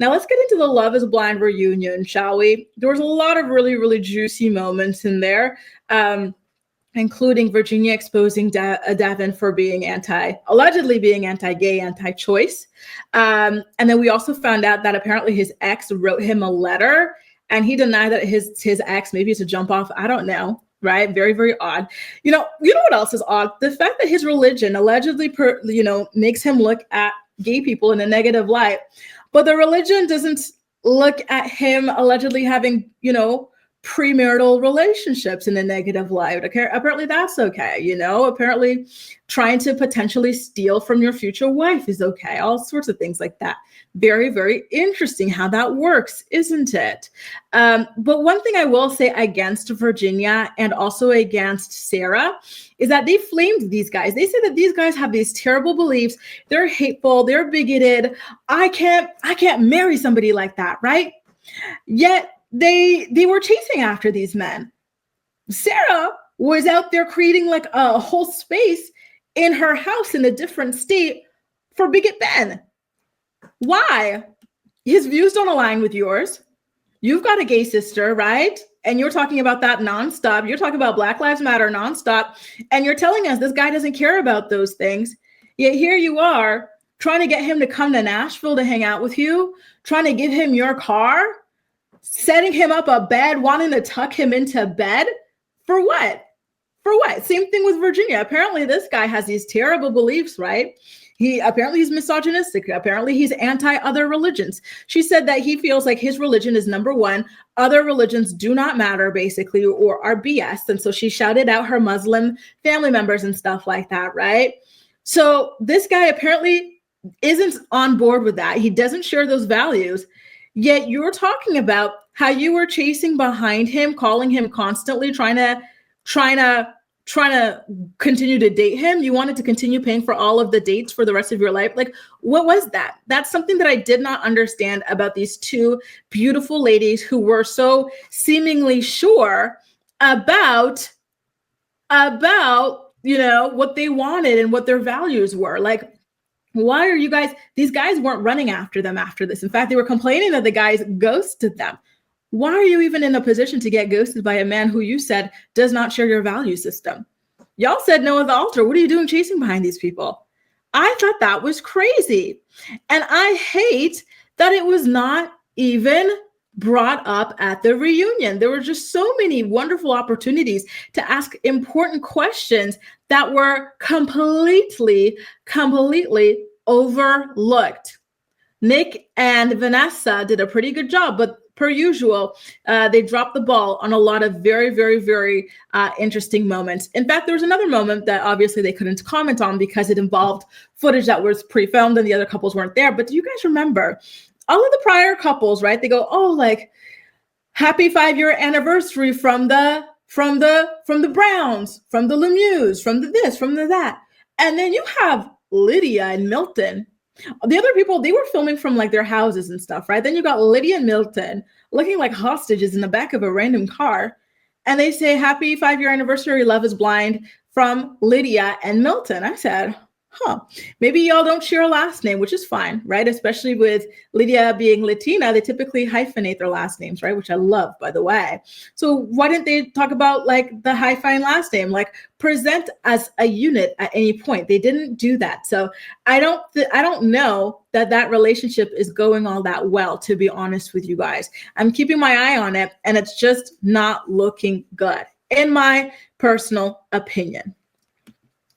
Now let's get into the Love is Blind reunion, shall we? There was a lot of really, really juicy moments in there, including Virginia exposing Devin for being allegedly being anti-gay, anti-choice. And then we also found out that apparently his ex wrote him a letter, and he denied that his ex, maybe it's a jump off, I don't know. Right? Very, very odd. You know what else is odd? The fact that his religion allegedly, makes him look at gay people in a negative light, but the religion doesn't look at him allegedly having, premarital relationships in a negative light. Okay, apparently that's okay. Apparently trying to potentially steal from your future wife is okay. All sorts of things like that. Very, very interesting how that works, isn't it? But one thing I will say against Virginia and also against Sara is that they flamed these guys. They said that these guys have these terrible beliefs. They're hateful. They're bigoted. I can't marry somebody like that, right? Yet they were chasing after these men. Sara was out there creating like a whole space in her house in a different state for bigot Ben. Why? His views don't align with yours. You've got a gay sister, right? And you're talking about that nonstop. You're talking about Black Lives Matter nonstop. And you're telling us this guy doesn't care about those things. Yet here you are trying to get him to come to Nashville to hang out with you, trying to give him your car, setting him up a bed, wanting to tuck him into bed. For what? For what? Same thing with Virginia. Apparently this guy has these terrible beliefs, right? He's misogynistic. Apparently he's anti-other religions. She said that he feels like his religion is number one. Other religions do not matter, basically, or are BS. And so she shouted out her Muslim family members and stuff like that, right? So this guy apparently isn't on board with that. He doesn't share those values. Yet you're talking about how you were chasing behind him, calling him constantly, trying to continue to date him. You wanted to continue paying for all of the dates for the rest of your life. Like, what was that? That's something that I did not understand about these two beautiful ladies who were so seemingly sure about what they wanted and what their values were. Like, why are you guys, these guys weren't running after them after this. In fact, they were complaining that the guys ghosted them. Why are you even in a position to get ghosted by a man who you said does not share your value system? Y'all said no at the altar. What are you doing chasing behind these people? I thought that was crazy. And I hate that it was not even brought up at the reunion. There were just so many wonderful opportunities to ask important questions that were completely overlooked. Nick and Vanessa did a pretty good job, but per usual, they dropped the ball on a lot of very, very, very interesting moments. In fact, there was another moment that obviously they couldn't comment on because it involved footage that was pre-filmed and the other couples weren't there. But do you guys remember all of the prior couples, right? They go, oh, like, happy 5-year anniversary from the Browns, from the Lemieux, from the this, from the that. And then you have Lydia and Milton. The other people, they were filming from like their houses and stuff, right? Then you got Lydia and Milton looking like hostages in the back of a random car. And they say, happy 5-year anniversary, Love is Blind from Lydia and Milton. I said, maybe y'all don't share a last name, which is fine, right? Especially with Lydia being Latina, they typically hyphenate their last names, right? Which I love, by the way. So why didn't they talk about like the hyphen last name, like present as a unit at any point? They didn't do that. So I don't know that relationship is going all that well, to be honest with you guys. I'm keeping my eye on it, and it's just not looking good, in my personal opinion.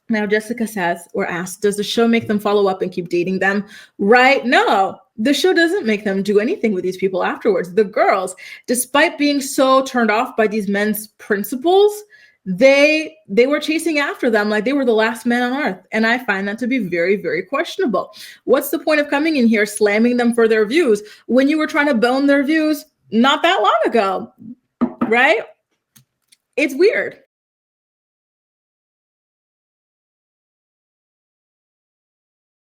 Now, Jessica says or asks, does the show make them follow up and keep dating them? Right? No, the show doesn't make them do anything with these people afterwards. The girls, despite being so turned off by these men's principles, they were chasing after them like they were the last men on earth. And I find that to be very, very questionable. What's the point of coming in here slamming them for their views when you were trying to bone their views not that long ago, right? It's weird.